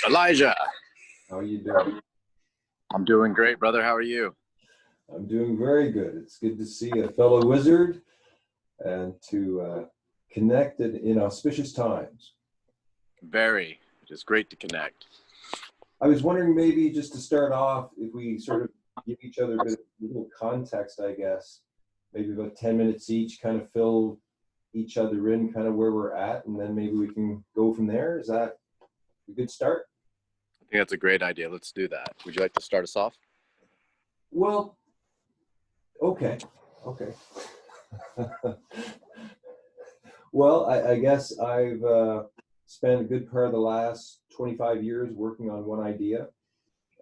Elijah, How are you doing? I'm doing great, brother. How are you? I'm doing very good. It's good to see a fellow wizard and to connect in auspicious times. Very. It is great to connect. I was wondering maybe just to start off, if we sort of give each other a little context, I guess, maybe about 10 minutes each, kind of fill each other in, kind of where we're at, and then maybe we can go from there. Is that a good start? I think that's a great idea. Let's do that. Would you like to start us off? Well, okay. Well, I guess I've spent a good part of the last 25 years working on one idea,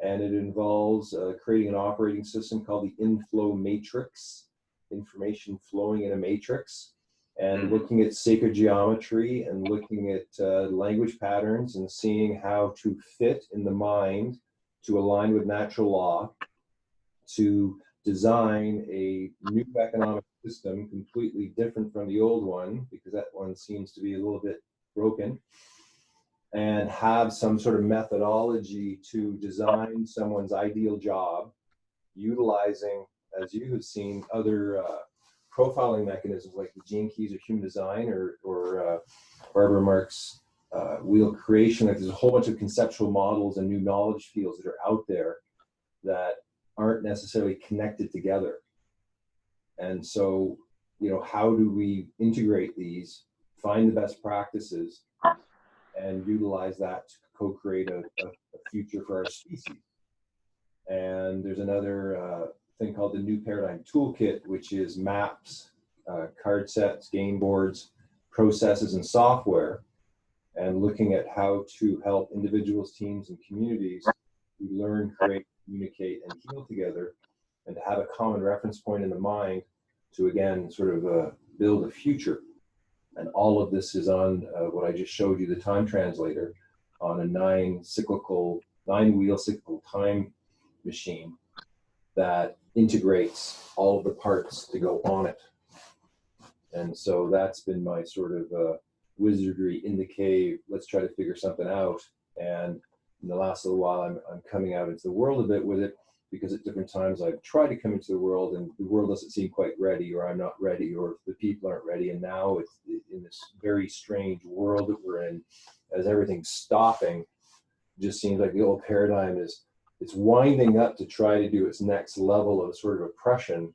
and it involves creating an operating system called the inflow matrix, information flowing in a matrix, and looking at sacred geometry and looking at language patterns and seeing how to fit in the mind to align with natural law to design a new economic system completely different from the old one, because that one seems to be a little bit broken, and have some sort of methodology to design someone's ideal job, utilizing, as you have seen, other profiling mechanisms like the gene keys of human design or Barbara Mark's wheel creation. Like, there's a whole bunch of conceptual models and new knowledge fields that are out there that aren't necessarily connected together. And so, how do we integrate these, find the best practices, and utilize that to co-create a future for our species? And there's another thing called the New Paradigm Toolkit, which is maps, card sets, game boards, processes, and software, and looking at how to help individuals, teams, and communities to learn, create, communicate, and heal together, and to have a common reference point in the mind to, again, sort of build a future. And all of this is on what I just showed you, the time translator, on a nine-wheel cyclical time machine that integrates all of the parts to go on it. And so that's been my sort of wizardry in the cave. Let's try to figure something out. And in the last little while, I'm coming out into the world a bit with it, because at different times I've tried to come into the world and the world doesn't seem quite ready, or I'm not ready, or the people aren't ready. And now it's in this very strange world that we're in, as everything's stopping. It just seems like the old paradigm it's winding up to try to do its next level of sort of oppression.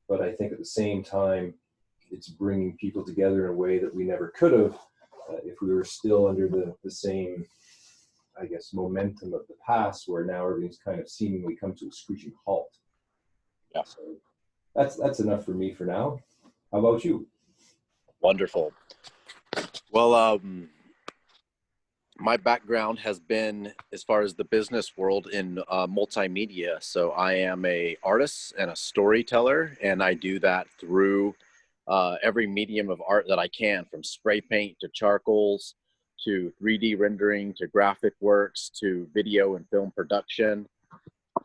But I think at the same time, it's bringing people together in a way that we never could have if we were still under the same, I guess, momentum of the past, where now everything's kind of seemingly come to a screeching halt. Yeah. So that's enough for me for now. How about you? Wonderful. Well, my background has been, as far as the business world, in multimedia. So I am an artist and a storyteller, and I do that through every medium of art that I can, from spray paint to charcoals, to 3D rendering, to graphic works, to video and film production.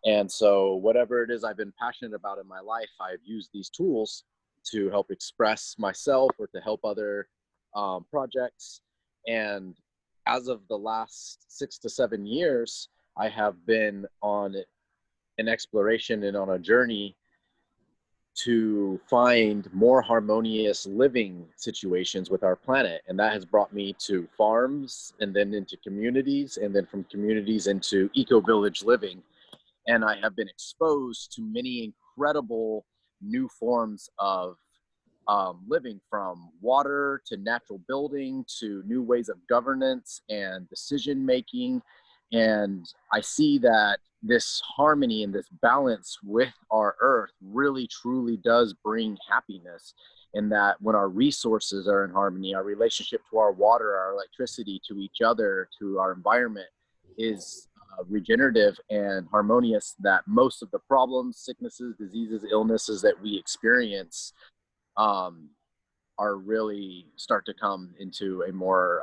And so whatever it is I've been passionate about in my life, I've used these tools to help express myself or to help other projects. And as of the last 6 to 7 years, I have been on an exploration and on a journey to find more harmonious living situations with our planet. And that has brought me to farms, and then into communities, and then from communities into eco-village living. And I have been exposed to many incredible new forms of living, from water to natural building to new ways of governance and decision making. And I see that this harmony and this balance with our earth really truly does bring happiness. And that when our resources are in harmony, our relationship to our water, our electricity, to each other, to our environment is regenerative and harmonious, that most of the problems, sicknesses, diseases, illnesses that we experience are really start to come into a more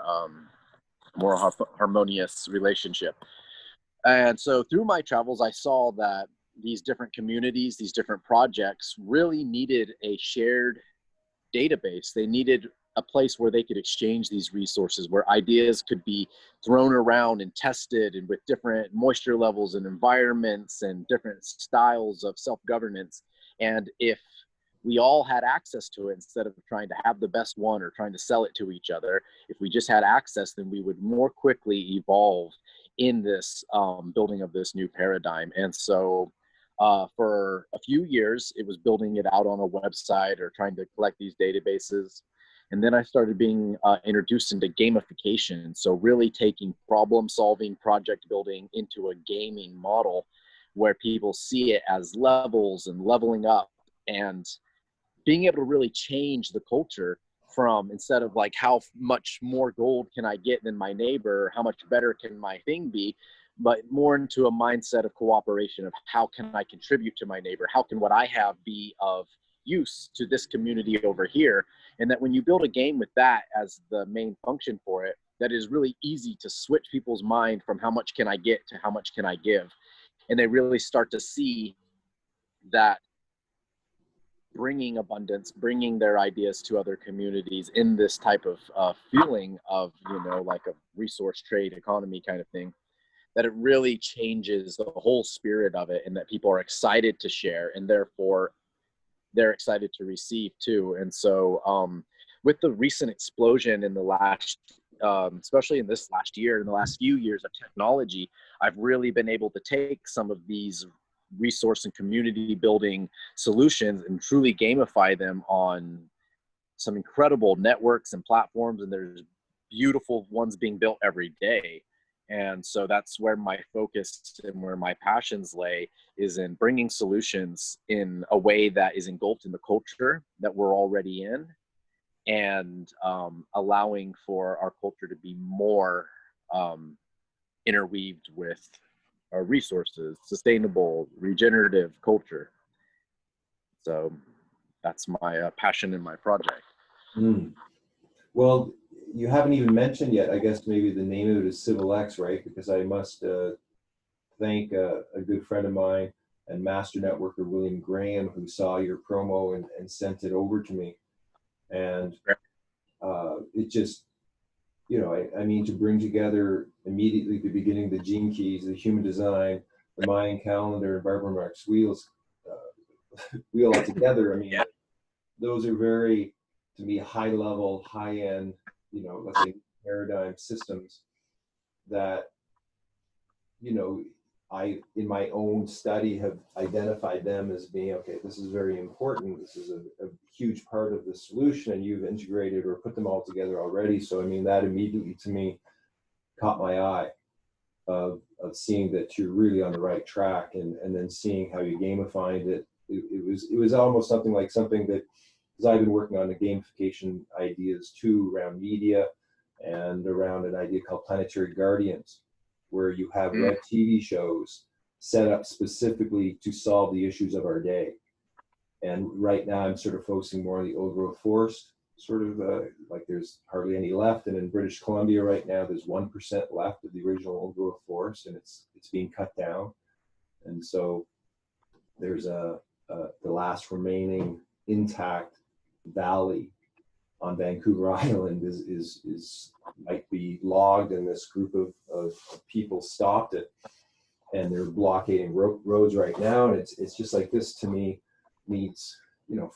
harmonious relationship. And so through my travels, I saw that these different communities, these different projects really needed a shared database. They needed a place where they could exchange these resources, where ideas could be thrown around and tested, and with different moisture levels and environments and different styles of self-governance. And if we all had access to it, instead of trying to have the best one or trying to sell it to each other, if we just had access, then we would more quickly evolve in this building of this new paradigm. And so for a few years, it was building it out on a website or trying to collect these databases. And then I started being introduced into gamification. So really taking problem solving, project building into a gaming model where people see it as levels and leveling up, and being able to really change the culture from, instead of like how much more gold can I get than my neighbor, how much better can my thing be, but more into a mindset of cooperation of how can I contribute to my neighbor, how can what I have be of use to this community over here. And that when you build a game with that as the main function for it, that is really easy to switch people's mind from how much can I get to how much can I give. And they really start to see that bringing abundance, bringing their ideas to other communities in this type of feeling of, like a resource trade economy kind of thing, that it really changes the whole spirit of it, and that people are excited to share, and therefore they're excited to receive too. And so with the recent explosion in the last, especially in this last year, in the last few years of technology, I've really been able to take some of these resource and community building solutions and truly gamify them on some incredible networks and platforms. And there's beautiful ones being built every day. And so that's where my focus and where my passions lay, is in bringing solutions in a way that is engulfed in the culture that we're already in, and allowing for our culture to be more interweaved with our resources, sustainable, regenerative culture. So that's my passion in my project. Well, you haven't even mentioned yet, I guess maybe the name of it is Civil X, right? Because I must thank a good friend of mine and master networker William Graham, who saw your promo and sent it over to me. And it just, I mean, to bring together immediately at the beginning the gene keys, the human design, the Mayan calendar, and Barbara Marx wheel all together. I mean, yeah. Those are very, to me, high level, high end, let's say paradigm systems that, I, in my own study, have identified them as being, okay, this is very important. This is a huge part of the solution, and you've integrated or put them all together already. So, I mean, that immediately to me caught my eye of seeing that you're really on the right track, and then seeing how you gamified it. It was almost something that, because I've been working on the gamification ideas too, around media and around an idea called Planetary Guardians, where you have web TV shows set up specifically to solve the issues of our day. And right now I'm sort of focusing more on the old growth forest, sort of like there's hardly any left. And in British Columbia right now, there's 1% left of the original old growth forest, and it's being cut down. And so there's the last remaining intact valley on Vancouver Island is might be logged, and this group of people stopped it, and they're blockading roads right now. And it's just like, this to me needs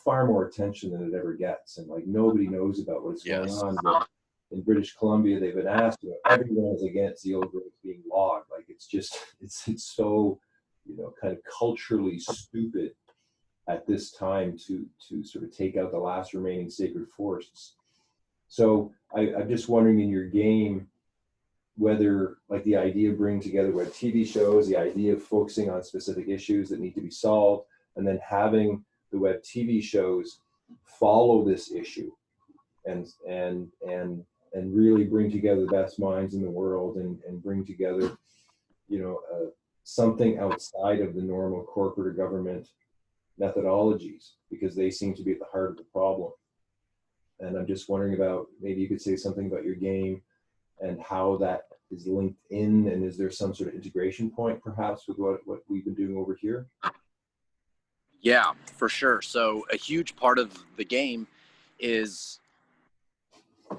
far more attention than it ever gets, and like nobody knows about what's going on. But in British Columbia, they've been asked, everyone is against the old growth being logged. Like it's so kind of culturally stupid at this time to sort of take out the last remaining sacred forests. So I'm just wondering, in your game, whether like the idea of bringing together web TV shows, the idea of focusing on specific issues that need to be solved, and then having the web TV shows follow this issue and really bring together the best minds in the world, and bring together something outside of the normal corporate or government methodologies, because they seem to be at the heart of the problem. And I'm just wondering about, maybe you could say something about your game and how that is linked in, and is there some sort of integration point perhaps with what we've been doing over here? Yeah, for sure. So a huge part of the game is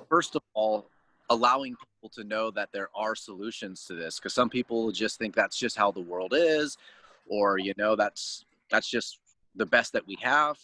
first of all, allowing people to know that there are solutions to this, because some people just think that's just how the world is, or that's just the best that we have,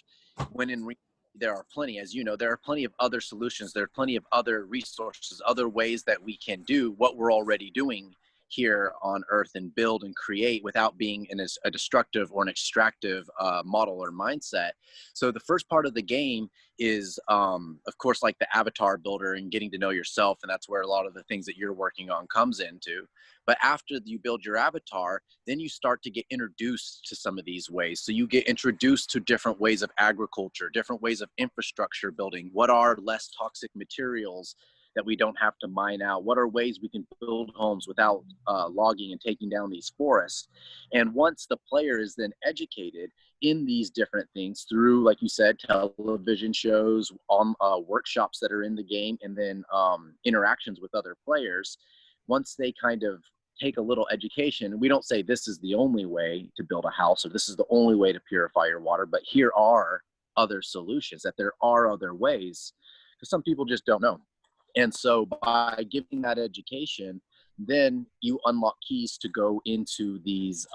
when in reality there are plenty, as you know, there are plenty of other solutions, there are plenty of other resources, other ways that we can do what we're already doing here on earth and build and create without being in a destructive or an extractive model or mindset. So the first part of the game is of course like the avatar builder and getting to know yourself, and that's where a lot of the things that you're working on comes into. But after you build your avatar, then you start to get introduced to some of these ways. So you get introduced to different ways of agriculture, different ways of infrastructure building. What are less toxic materials that we don't have to mine out? What are ways we can build homes without logging and taking down these forests? And once the player is then educated in these different things through, like you said, television shows, on workshops that are in the game, and then interactions with other players, once they kind of take a little education, we don't say this is the only way to build a house or this is the only way to purify your water, but here are other solutions, that there are other ways, because some people just don't know. And so by giving that education, then you unlock keys to go into these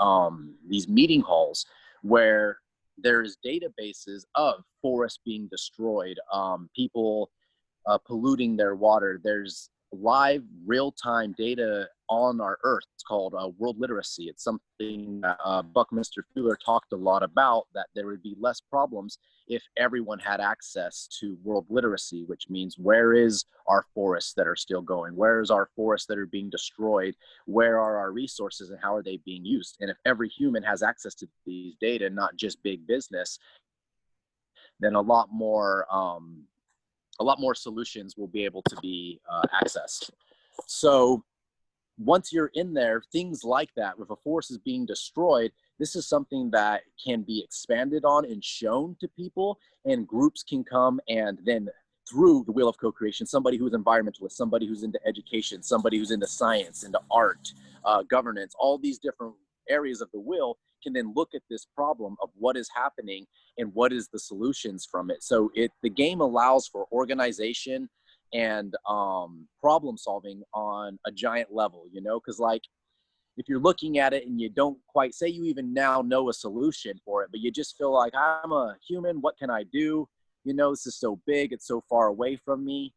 meeting halls where there's databases of forests being destroyed, people polluting their water. There's live real-time data on our earth. It's called world literacy. It's something that Buckminster Fuller talked a lot about, that there would be less problems if everyone had access to world literacy, which means where is our forests that are still going? Where is our forests that are being destroyed? Where are our resources and how are they being used? And if every human has access to these data, not just big business, then a lot more solutions will be able to be accessed. So once you're in there, things like that, if a forest is being destroyed, this is something that can be expanded on and shown to people, and groups can come and then through the wheel of co-creation, somebody who's environmentalist, somebody who's into education, somebody who's into science, into art, governance, all these different areas of the wheel can then look at this problem of what is happening and what is the solutions from it. So the game allows for organization and problem solving on a giant level, because like if you're looking at it and you don't quite say you even now know a solution for it, but you just feel like I'm a human, what can I do? This is so big, it's so far away from me.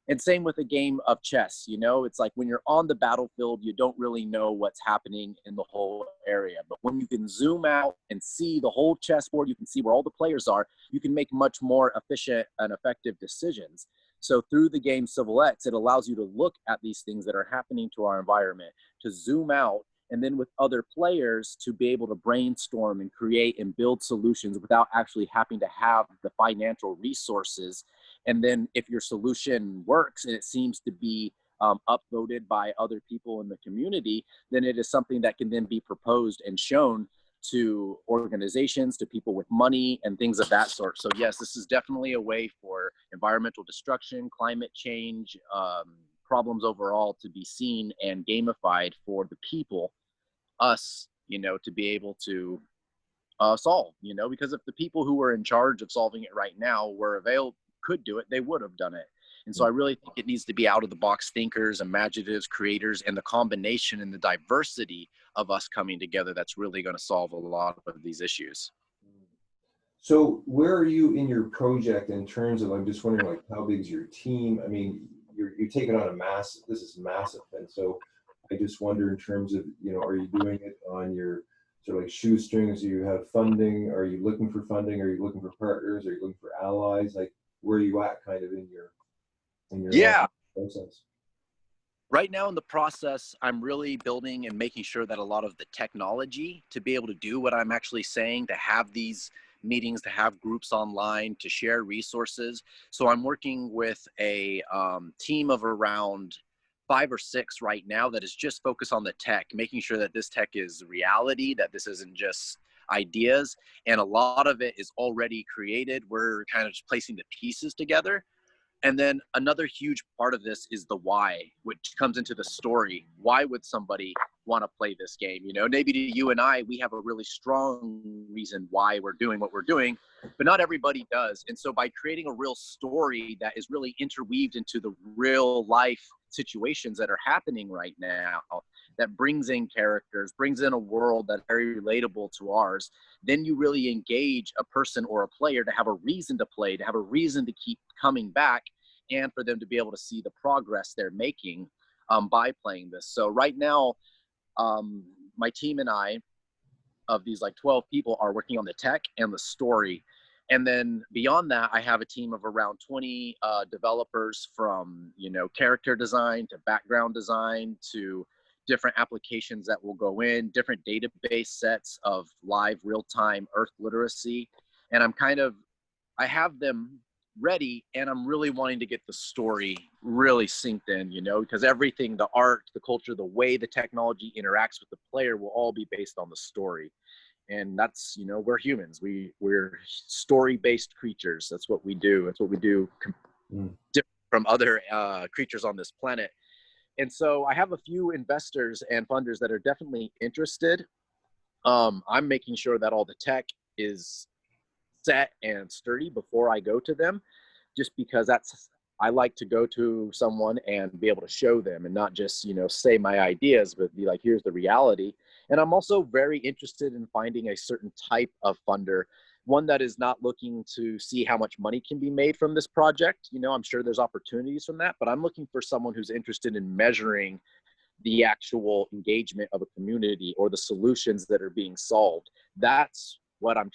And same with a game of chess, it's like when you're on the battlefield, you don't really know what's happening in the whole area. But when you can zoom out and see the whole chessboard, you can see where all the players are, you can make much more efficient and effective decisions. So through the game Civil X, it allows you to look at these things that are happening to our environment, to zoom out, and then with other players to be able to brainstorm and create and build solutions without actually having to have the financial resources. And then if your solution works and it seems to be upvoted by other people in the community, then it is something that can then be proposed and shown to organizations, to people with money and things of that sort. So yes, this is definitely a way for environmental destruction, climate change, problems overall to be seen and gamified for the people, us, to be able to solve, because if the people who are in charge of solving it right now could do it, they would have done it. And so I really think it needs to be out of the box thinkers, imaginatives, creators, and the combination and the diversity of us coming together that's really going to solve a lot of these issues. So where are you in your project in terms of, I'm just wondering, like, how big is your team? I mean, you're taking on this is massive. And so I just wonder in terms of, are you doing it on your sort of like shoestrings? Do you have funding? Are you looking for funding? Are you looking for partners? Are you looking for allies? Like, where are you at kind of in your process? Right now in the process, I'm really building and making sure that a lot of the technology to be able to do what I'm actually saying, to have these meetings, to have groups online, to share resources. So I'm working with a team of around 5 or 6 right now that is just focused on the tech, making sure that this tech is reality, that this isn't just ideas. And a lot of it is already created. We're kind of just placing the pieces together. And then another huge part of this is the why, which comes into the story. Why would somebody want to play this game. You know, maybe to you and I, we have a really strong reason why we're doing what we're doing, but not everybody does. And so by creating a real story that is really interweaved into the real life situations that are happening right now, that brings in characters, brings in a world that's very relatable to ours, then you really engage a person or a player to have a reason to play, to have a reason to keep coming back, and for them to be able to see the progress they're making by playing this. So right now, my team and I, of these like 12 people, are working on the tech and the story. And then beyond that, I have a team of around 20 developers, from, you know, character design to background design to different applications that will go in, different database sets of live real-time Earth literacy. And I have them ready, and I'm really wanting to get the story really synced in, you know, because everything, the art, the culture, the way the technology interacts with the player will all be based on the story. And that's, you know, we're humans. We're story-based creatures. That's what we do. That's what we do different from other creatures on this planet. And so I have a few investors and funders that are definitely interested. I'm making sure that all the tech is set and sturdy before I go to them, just because I like to go to someone and be able to show them, and not just, you know, say my ideas, but be like, here's the reality. And I'm also very interested in finding a certain type of funder, one that is not looking to see how much money can be made from this project. You know, I'm sure there's opportunities from that, but I'm looking for someone who's interested in measuring the actual engagement of a community or the solutions that are being solved. That's what I'm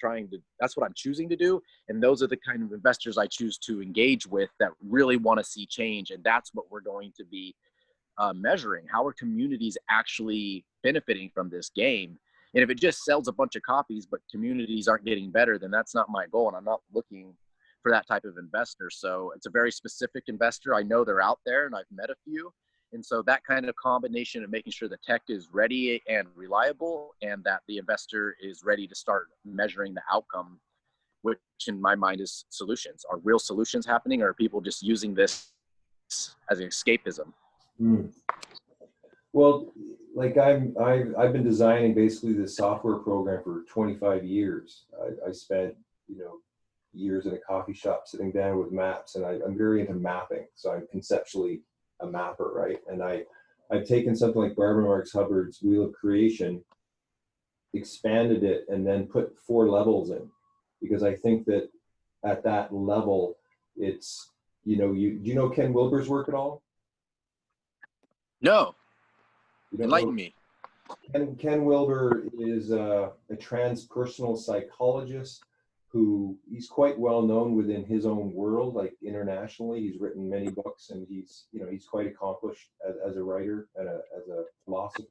choosing to do. And those are the kind of investors I choose to engage with that really want to see change. And that's what we're going to be measuring. How are communities actually benefiting from this game? And if it just sells a bunch of copies, but communities aren't getting better, then that's not my goal. And I'm not looking for that type of investor. So it's a very specific investor. I know they're out there, and I've met a few. And so that kind of combination of making sure the tech is ready and reliable, and that the investor is ready to start measuring the outcome, which in my mind is solutions. Are real solutions happening, or are people just using this as an escapism? Well, like I've been designing basically this software program for 25 years. I spent, you know, years in a coffee shop sitting down with maps, and I'm very into mapping. So I'm conceptually a mapper, right? And I've taken something like Barbara Marx Hubbard's Wheel of Creation, expanded it, and then put 4 levels in, because I think that at that level, it's, you know, do you know Ken Wilber's work at all? No. Enlighten me. Ken Wilber is a transpersonal psychologist who he's quite well known within his own world, like internationally. He's written many books, and he's, you know, he's quite accomplished as a writer and as a philosopher.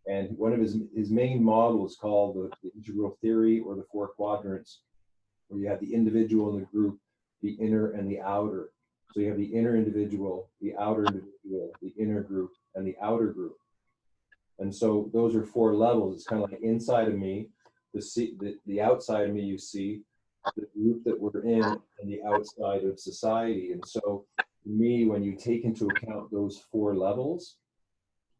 And one of his main models is called the integral theory, or the 4 quadrants, where you have the individual and the group, the inner and the outer. So you have the inner individual, the outer individual, the inner group, and the outer group. And so those are 4 levels. It's kind of like inside of me, the outside of me, you see, the group that we're in, and the outside of society. And so for me, when you take into account those 4 levels,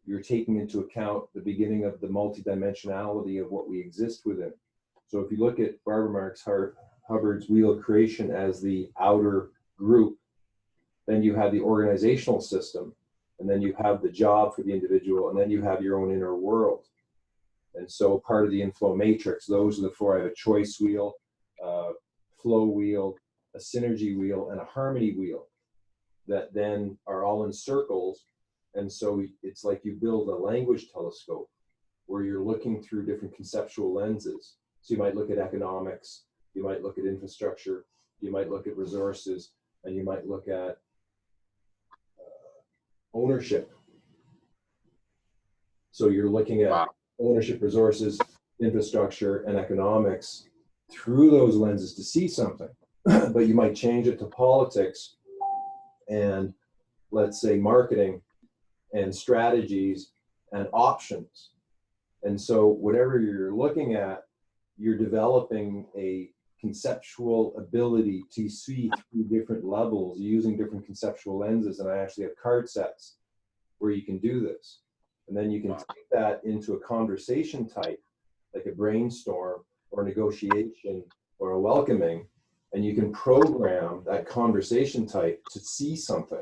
you're taking into account the beginning of the multidimensionality of what we exist within. So if you look at Barbara Marx Hubbard's Wheel of Creation as the outer group, then you have the organizational system, and then you have the job for the individual, and then you have your own inner world. And so part of the inflow matrix, those are the 4. I have a choice wheel, flow wheel, a synergy wheel, and a harmony wheel that then are all in circles. And so it's like you build a language telescope where you're looking through different conceptual lenses. So you might look at economics, you might look at infrastructure, you might look at resources, and you might look at ownership. So you're looking at ownership, resources, infrastructure, and economics through those lenses to see something. But you might change it to politics and, let's say, marketing and strategies and options. And so whatever you're looking at, you're developing a conceptual ability to see through different levels using different conceptual lenses. And I actually have card sets where you can do this. And then you can take that into a conversation type, like a brainstorm or a negotiation or a welcoming, and you can program that conversation type to see something.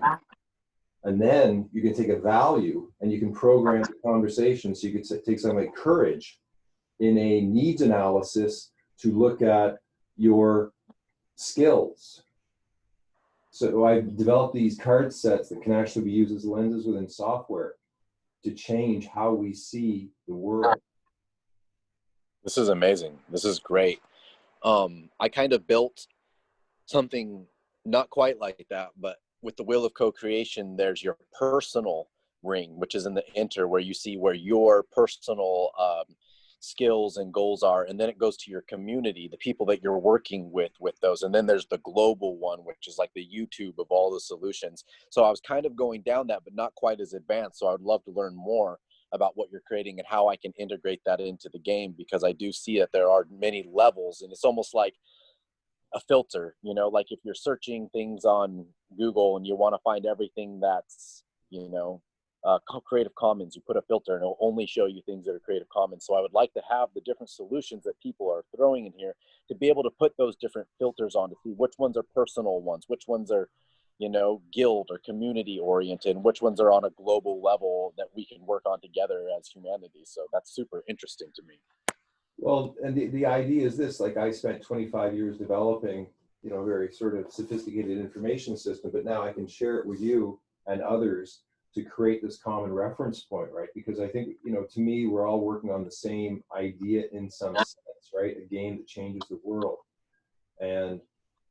And then you can take a value and you can program the conversation. So you could take something like courage in a needs analysis to look at your skills. So I've developed these card sets that can actually be used as lenses within software to change how we see the world. This is amazing. This is great. I kind of built something not quite like that, but with the wheel of co-creation, there's your personal ring, which is in the enter, where you see where your personal skills and goals are, and then it goes to your community, the people that you're working with those, and then there's the global one, which is like the YouTube of all the solutions. So I was kind of going down that, but not quite as advanced. So I would love to learn more about what you're creating and how I can integrate that into the game, because I do see that there are many levels, and it's almost like a filter, you know, like if you're searching things on Google and you want to find everything that's, you know, Creative Commons, you put a filter and it'll only show you things that are Creative Commons. So I would like to have the different solutions that people are throwing in here to be able to put those different filters on to see which ones are personal ones, which ones are, you know, guild or community oriented, and which ones are on a global level that we can work on together as humanity. So that's super interesting to me. Well, and the idea is this, like I spent 25 years developing, you know, a very sort of sophisticated information system, but now I can share it with you and others to create this common reference point, right? Because I think, you know, to me, we're all working on the same idea in some sense, right? A game that changes the world. And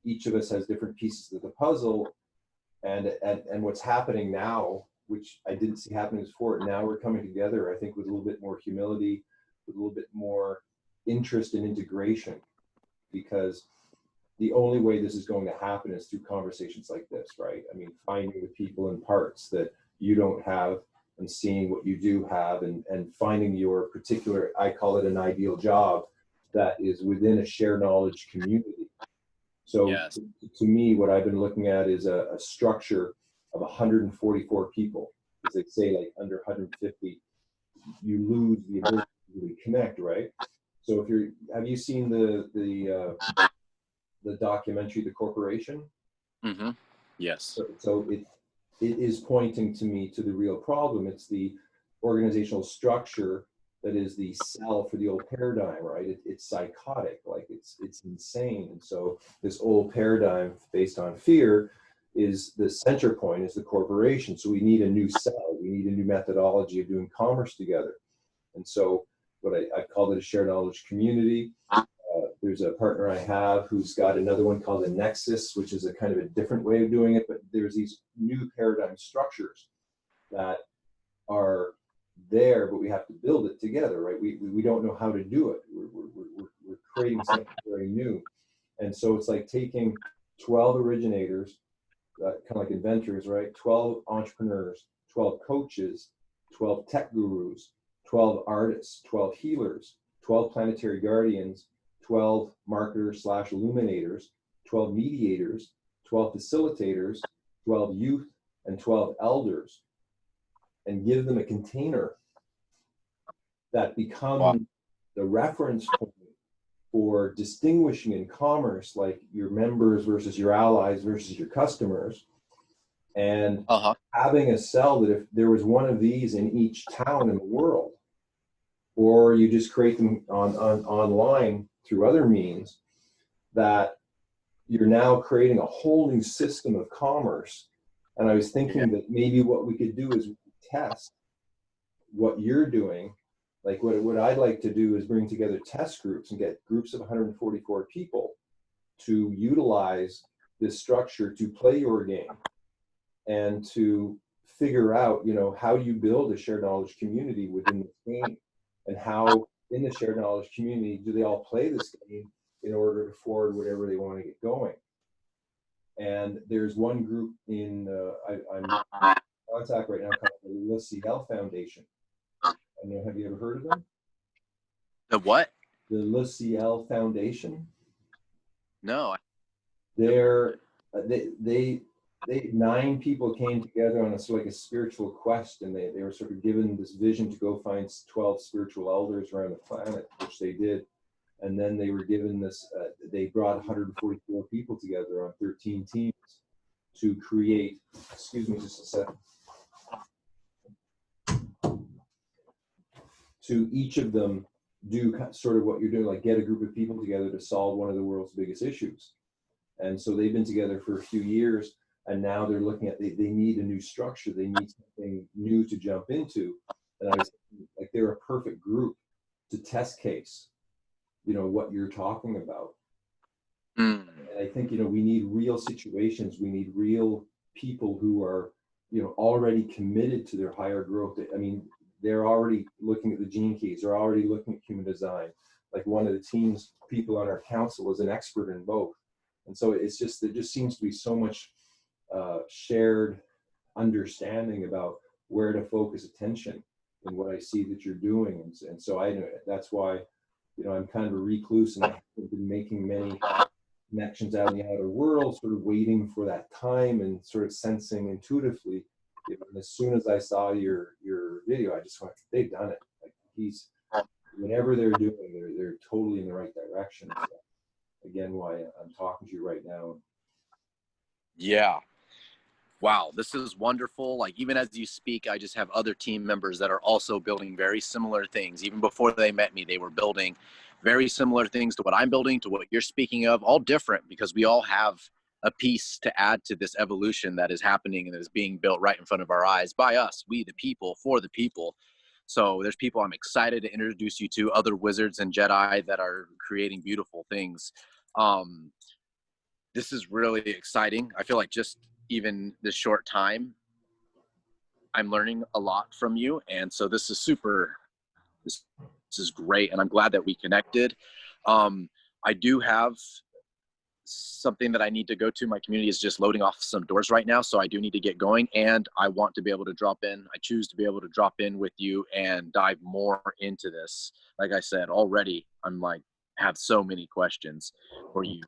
each of us has different pieces of the puzzle. And what's happening now, which I didn't see happening before, now we're coming together, I think, with a little bit more humility, with a little bit more interest in integration, because the only way this is going to happen is through conversations like this, right? I mean, finding the people and parts that you don't have and seeing what you do have, and finding your particular, I call it an ideal job, that is within a shared knowledge community. So Yes. to me, what I've been looking at is a structure of 144 people. As they say, like under 150, you lose the ability to really connect, right? So if you're, have you seen the documentary, The Corporation? Mm-hmm. Yes. So it is pointing to me to the real problem. It's the organizational structure that is the cell for the old paradigm, right? It's psychotic, like it's insane. And so this old paradigm based on fear is the center point, is the corporation. So we need a new cell. We need a new methodology of doing commerce together. And so what I called it a shared knowledge community. There's a partner I have who's got another one called a Nexus, which is a kind of a different way of doing it. But there's these new paradigm structures that are there, but we have to build it together, right? We don't know how to do it. We're creating something very new. And so it's like taking 12 originators, kind of like inventors, right? 12 entrepreneurs, 12 coaches, 12 tech gurus, 12 artists, 12 healers, 12 planetary guardians, 12 marketers / illuminators, 12 mediators, 12 facilitators, 12 youth, and 12 elders, and give them a container that becomes the reference point for distinguishing in commerce, like your members versus your allies versus your customers, and having a cell that if there was one of these in each town in the world, or you just create them online through other means, that you're now creating a whole new system of commerce. And I was thinking that maybe what we could do is test what you're doing. Like what I'd like to do is bring together test groups and get groups of 144 people to utilize this structure to play your game and to figure out, you know, how you build a shared knowledge community within this game, and how in the shared knowledge community do they all play this game in order to forward whatever they want to get going. And there's one group in I'm in contact right now called the LCL Foundation. I don't know, have you ever heard of them? The what? The LCL Foundation. No. They 9 people came together on a sort of like a spiritual quest, and they were sort of given this vision to go find 12 spiritual elders around the planet, which they did. And then they were given this, they brought 144 people together on 13 teams to create, excuse me just a second, to each of them do sort of what you're doing, like get a group of people together to solve one of the world's biggest issues. And so they've been together for a few years, and now they're looking at, they need a new structure. They need something new to jump into. And I was like, they're a perfect group to test case, you know, what you're talking about. And I think, you know, we need real situations. We need real people who are, you know, already committed to their higher growth. I mean, they're already looking at the gene keys. They're already looking at human design. Like one of the team's people on our council is an expert in both. And so it's just, there just seems to be so much shared understanding about where to focus attention and what I see that you're doing. And so I know that's why, you know, I'm kind of a recluse, and I've been making many connections out in the outer world, sort of waiting for that time and sort of sensing intuitively. You know, and as soon as I saw your video, I just went, they've done it. Like he's, whatever they're doing, they're totally in the right direction. So, again, why I'm talking to you right now. Yeah. Wow, this is wonderful. Like even as you speak, I just have other team members that are also building very similar things. Even before they met me, they were building very similar things to what I'm building, to what you're speaking of, all different, because we all have a piece to add to this evolution that is happening and that is being built right in front of our eyes by us, we the people, for the people. So there's people I'm excited to introduce you to, other wizards and Jedi that are creating beautiful things. This is really exciting. I feel like just even this short time, I'm learning a lot from you. And so this is super, this is great. And I'm glad that we connected. I do have something that I need to go to. My community is just loading off some doors right now. So I do need to get going, and I want to be able to drop in. I choose to be able to drop in with you and dive more into this. Like I said, already I'm like, have so many questions for you.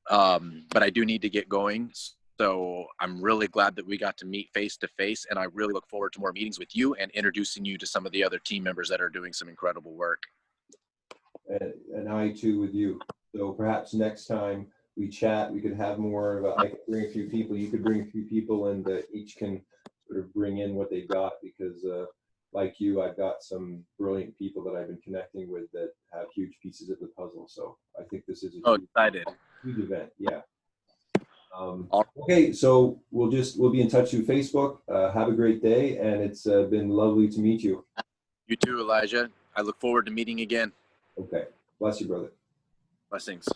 But I do need to get going. So I'm really glad that we got to meet face to face, and I really look forward to more meetings with you and introducing you to some of the other team members that are doing some incredible work. And I too with you. So perhaps next time we chat, we could have more of a, I could bring a few people, you could bring a few people, and each can sort of bring in what they've got, because like you, I've got some brilliant people that I've been connecting with that have huge pieces of the puzzle. So I think this is a huge event. Yeah. Okay, so we'll be in touch through Facebook. Have a great day, and it's been lovely to meet you. You too, Elijah. I look forward to meeting again. Okay. Bless you, brother. Blessings.